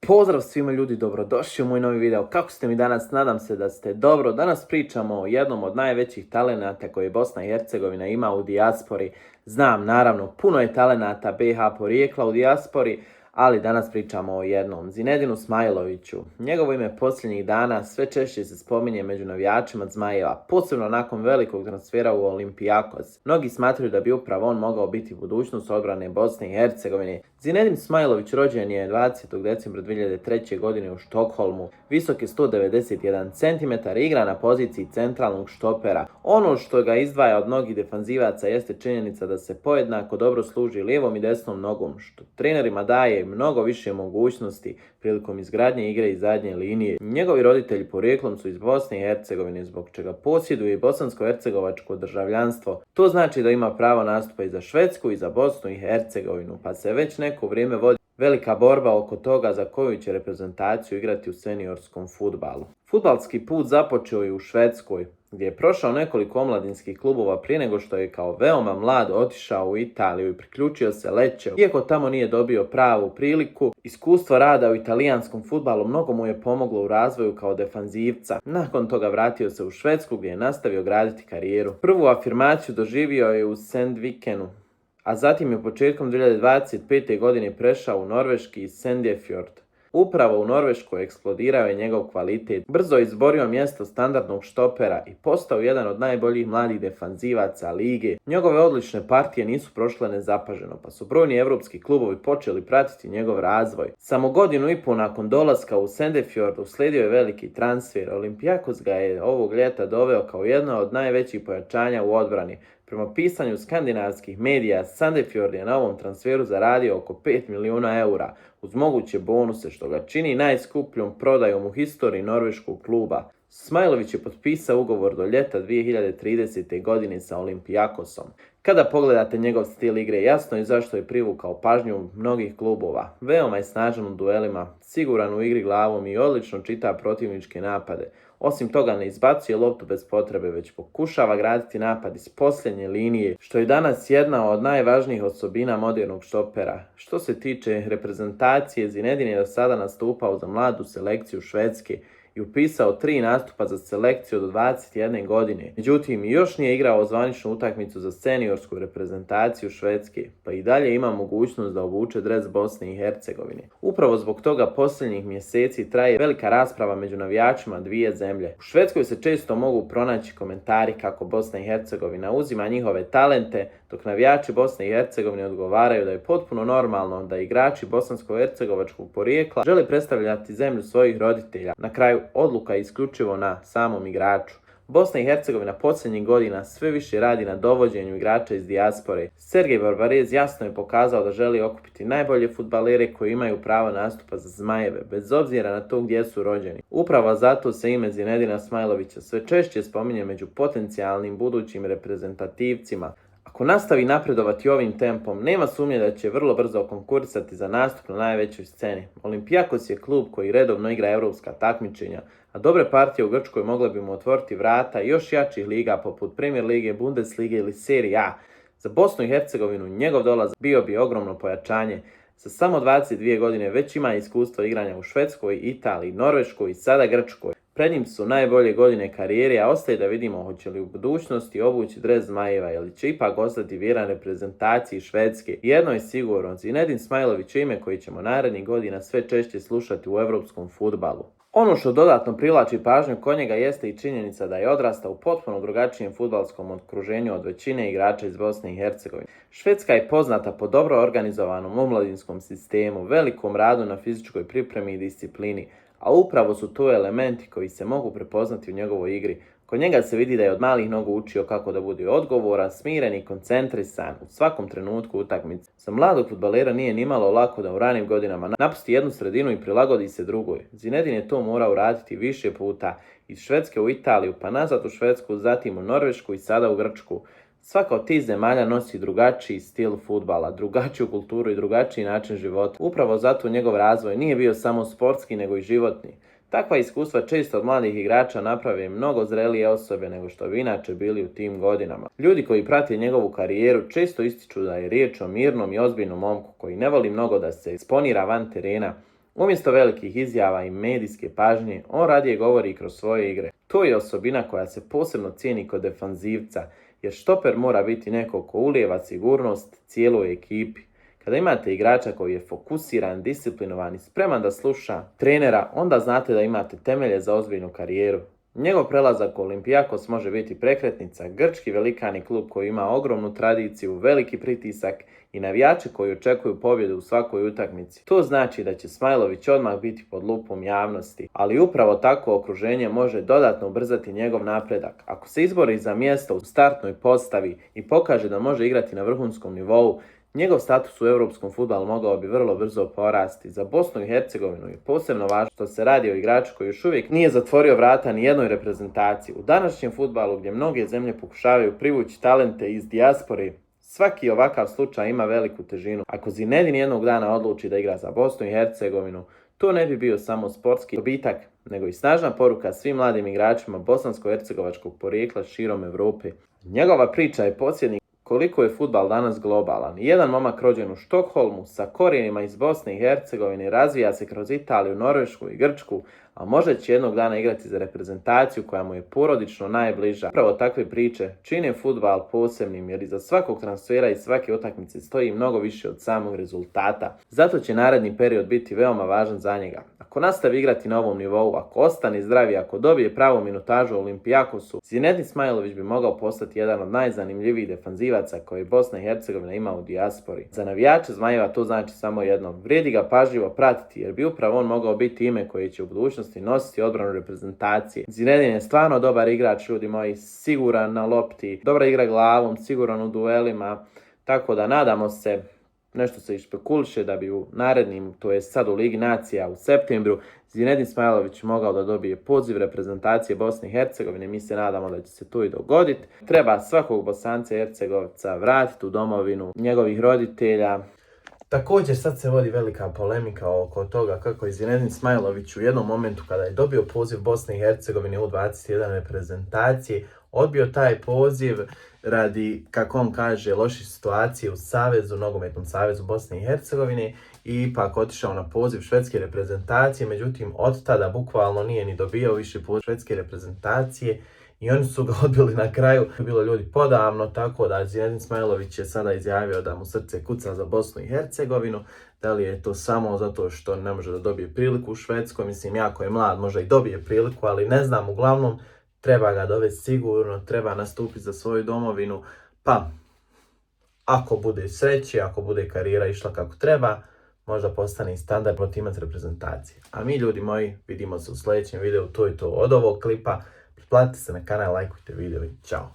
Pozdrav svima ljudi, dobrodošli u moj novi video. Kako ste mi danas? Nadam se da ste dobro. Danas pričamo o jednom od najvećih talenata koje Bosna i Hercegovina ima u dijaspori. Znam, naravno, puno je talenata BiH porijekla u dijaspori, ali danas pričamo o jednom, Zinedinu Smajloviću. Njegovo ime posljednjih dana sve češće se spominje među navijačima Zmajeva, posebno nakon velikog transfera u Olympiakos. Mnogi smatraju da bi upravo on mogao biti budućnost odbrane Bosne i Hercegovine. Zinedin Smajlović rođen je 20. decembra 2003. godine u Štokholmu. Visok je 191 cm i igra na poziciji centralnog štopera. Ono što ga izdvaja od mnogih defanzivaca jeste činjenica da se podjednako dobro služi lijevom i desnom nogom, što trenerima daje mnogo više mogućnosti prilikom izgradnje igre iz zadnje linije. Njegovi roditelji porijeklom su iz Bosne i Hercegovine, zbog čega posjeduje i bosansko-hercegovačko državljanstvo. To znači da ima pravo nastupa i za Švedsku i za Bosnu i Hercegovinu, pa se već neko vrijeme vodi velika borba oko toga za koju će reprezentaciju igrati u seniorskom fudbalu. Fudbalski put započeo je u Švedskoj, gdje je prošao nekoliko omladinskih klubova prije nego što je kao veoma mlad otišao u Italiju i priključio se Lecce. Iako tamo nije dobio pravu priliku, iskustvo rada u italijanskom fudbalu mnogo mu je pomoglo u razvoju kao defanzivca. Nakon toga vratio se u Švedsku gdje je nastavio graditi karijeru. Prvu afirmaciju doživio je u Sandvikenu, a zatim je početkom 2025. godine prešao u norveški Sandefjord. Upravo u Norveškoj eksplodirao je njegov kvalitet, brzo je izborio mjesto standardnog štopera i postao jedan od najboljih mladih defanzivaca lige. Njegove odlične partije nisu prošle nezapaženo, pa su brojni evropski klubovi počeli pratiti njegov razvoj. Samo godinu i pol nakon dolaska u Sandefjord uslijedio je veliki transfer. Olympiakos ga je ovog ljeta doveo kao jedno od najvećih pojačanja u odbrani. Prema pisanju skandinavskih medija, Sandefjord je na ovom transferu zaradio oko 5 milijuna eura, uz moguće bonuse, što ga čini najskupljom prodajom u historiji norveškog kluba. Smajlović je potpisao ugovor do ljeta 2030. godine sa Olympiakosom. Kada pogledate njegov stil igre, jasno je zašto je privukao pažnju mnogih klubova. Veoma je snažan u duelima, siguran u igri glavom i odlično čita protivničke napade. Osim toga ne izbacuje loptu bez potrebe, već pokušava graditi napad iz posljednje linije, što je danas jedna od najvažnijih osobina modernog štopera. Što se tiče reprezentacije, Zinedin je do sada nastupao za mladu selekciju Švedske i upisao 3 nastupa za selekciju do 21 godine. Međutim, još nije igrao zvaničnu utakmicu za seniorsku reprezentaciju Švedske, pa i dalje ima mogućnost da obuče dres Bosne i Hercegovine. Upravo zbog toga posljednjih mjeseci traje velika rasprava među navijačima dvije zemlje. U Švedskoj se često mogu pronaći komentari kako Bosna i Hercegovina uzima njihove talente, dok navijači Bosne i Hercegovine odgovaraju da je potpuno normalno da igrači bosansko-hercegovačkog porijekla žele predstavljati zemlju svojih roditelja. Na kraju, odluka je isključivo na samom igraču. Bosna i Hercegovina posljednjih godina sve više radi na dovođenju igrača iz dijaspore. Sergej Barbarez jasno je pokazao da želi okupiti najbolje fudbalere koji imaju pravo nastupa za Zmajeve, bez obzira na to gdje su rođeni. Upravo zato se ime Zinedina Smajlovića sve češće spominje među potencijalnim budućim reprezentativcima. Ako nastavi napredovati ovim tempom, nema sumnje da će vrlo brzo konkurisati za nastup na najvećoj sceni. Olympiakos je klub koji redovno igra evropska takmičenja, a dobre partije u Grčkoj mogle bi mu otvoriti vrata još jačih liga poput Premier lige, Bundeslige ili Serie A. Za Bosnu i Hercegovinu njegov dolazak bio bi ogromno pojačanje. Sa samo 22 godine već ima iskustvo igranja u Švedskoj, Italiji, Norveškoj i sada Grčkoj. Pred njim su najbolje godine karijere, a ostaje da vidimo hoće li u budućnosti obući dres Zmajeva ili će ipak ostati vjeran reprezentaciji Švedske. Jedno je sigurno, Zinedin Smajlović je ime koji ćemo narednih godina sve češće slušati u evropskom fudbalu. Ono što dodatno privlači pažnju kod njega jeste i činjenica da je odrastao u potpuno drugačijem fudbalskom okruženju od većine igrača iz Bosne i Hercegovine. Švedska je poznata po dobro organizovanom omladinskom sistemu, velikom radu na fizičkoj pripremi i disciplini, a upravo su to elementi koji se mogu prepoznati u njegovoj igri. Kod njega se vidi da je od malih nogu učio kako da bude odgovoran, smiren i koncentrisan u svakom trenutku utakmice. Za mladog fudbalera nije nimalo lako da u ranim godinama napusti jednu sredinu i prilagodi se drugoj. Zinedin je to morao raditi više puta, iz Švedske u Italiju, pa nazad u Švedsku, zatim u Norvešku i sada u Grčku. Svaka od tih zemalja nosi drugačiji stil fudbala, drugačiju kulturu i drugačiji način života. Upravo zato njegov razvoj nije bio samo sportski nego i životni. Takva iskustva često od mladih igrača naprave mnogo zrelije osobe nego što bi inače bili u tim godinama. Ljudi koji prate njegovu karijeru često ističu da je riječ o mirnom i ozbiljnom momku koji ne voli mnogo da se eksponira van terena, Umjesto velikih izjava i medijske pažnje, on radije govori kroz svoje igre. To je osobina koja se posebno cijeni kod defanzivca, jer štoper mora biti neko ko ulijeva sigurnost cijeloj ekipi. Kada imate igrača koji je fokusiran, disciplinovan i spreman da sluša trenera, onda znate da imate temelje za ozbiljnu karijeru. Njegov prelazak u Olympiakos može biti prekretnica, grčki velikani klub koji ima ogromnu tradiciju, veliki pritisak i navijače koji očekuju pobjedu u svakoj utakmici. To znači da će Smajlović odmah biti pod lupom javnosti, ali upravo takvo okruženje može dodatno ubrzati njegov napredak. Ako se izbori za mjesto u startnoj postavi i pokaže da može igrati na vrhunskom nivou, njegov status u europskom fudbalu mogao bi vrlo brzo porasti. Za Bosnu i Hercegovinu je posebno važno što se radi o igraču koji još uvijek nije zatvorio vrata ni jednoj reprezentaciji. U današnjem fudbalu gdje mnoge zemlje pokušavaju privući talente iz dijaspore, svaki ovakav slučaj ima veliku težinu. Ako Zinedine jednog dana odluči da igra za Bosnu i Hercegovinu, to ne bi bio samo sportski dobitak, nego i snažna poruka svim mladim igračima bosansko-hercegovačkog porijekla širom Europe. Njegova priča je podsjetnik koliko je fudbal danas globalan. Jedan momak rođen u Štokholmu sa korijenima iz Bosne i Hercegovine razvija se kroz Italiju, Norvešku i Grčku, a možda će jednog dana igrati za reprezentaciju koja mu je porodično najbliža. Upravo takve priče čine fudbal posebnim, jer iza svakog transfera i svake utakmice stoji mnogo više od samog rezultata. Zato će naredni period biti veoma važan za njega. Ako nastavi igrati na ovom nivou, ako ostane zdrav i ako dobije pravu minutažu u Olympiakosu, Zinedine Smajlović bi mogao postati jedan od najzanimljivijih defanzivaca koje Bosna i Hercegovina ima u dijaspori. Za navijače Zmajeva to znači samo jedno: vrijedi ga pažljivo pratiti, jer bi upravo on mogao biti ime koje će u budućnosti nositi odbranu reprezentacije. Zinedine je stvarno dobar igrač, ljudi moji, siguran na lopti, dobra igra glavom, siguran u duelima, tako da nadamo se, nešto se ispekuliše da bi u narednim, to je sad u Ligi nacija u septembru, Zinedine Smajlović mogao da dobije poziv reprezentacije Bosne i Hercegovine. Mi se nadamo da će se to i dogoditi. Treba svakog Bosanca i Hercegovca vratiti u domovinu njegovih roditelja. Također sad se vodi velika polemika oko toga kako je Zinedine Smajlović u jednom momentu kada je dobio poziv Bosne i Hercegovine u 21 reprezentacije odbio taj poziv radi, kako on kaže, loše situacije u savezu, nogometnom savezu Bosne i Hercegovine, i ipak otišao na poziv švedske reprezentacije. Međutim, od tada bukvalno nije ni dobio više poziv švedske reprezentacije i oni su ga odbili na kraju. Bilo ljudi podavno, tako da Zinedine Smajlović je sada izjavio da mu srce kuca za Bosnu i Hercegovinu. Da li je to samo zato što ne može da dobije priliku u Švedskoj? Mislim, jako je mlad, možda i dobije priliku, ali ne znam, uglavnom treba ga dovesti sigurno, treba nastupiti za svoju domovinu, pa ako bude sreće, ako bude karijera išla kako treba, možda postane i standard protimac reprezentacije. A mi, ljudi moji, vidimo se u sljedećem videu. To je to od ovog klipa. Pretplatite se na kanal, lajkujte video i čao.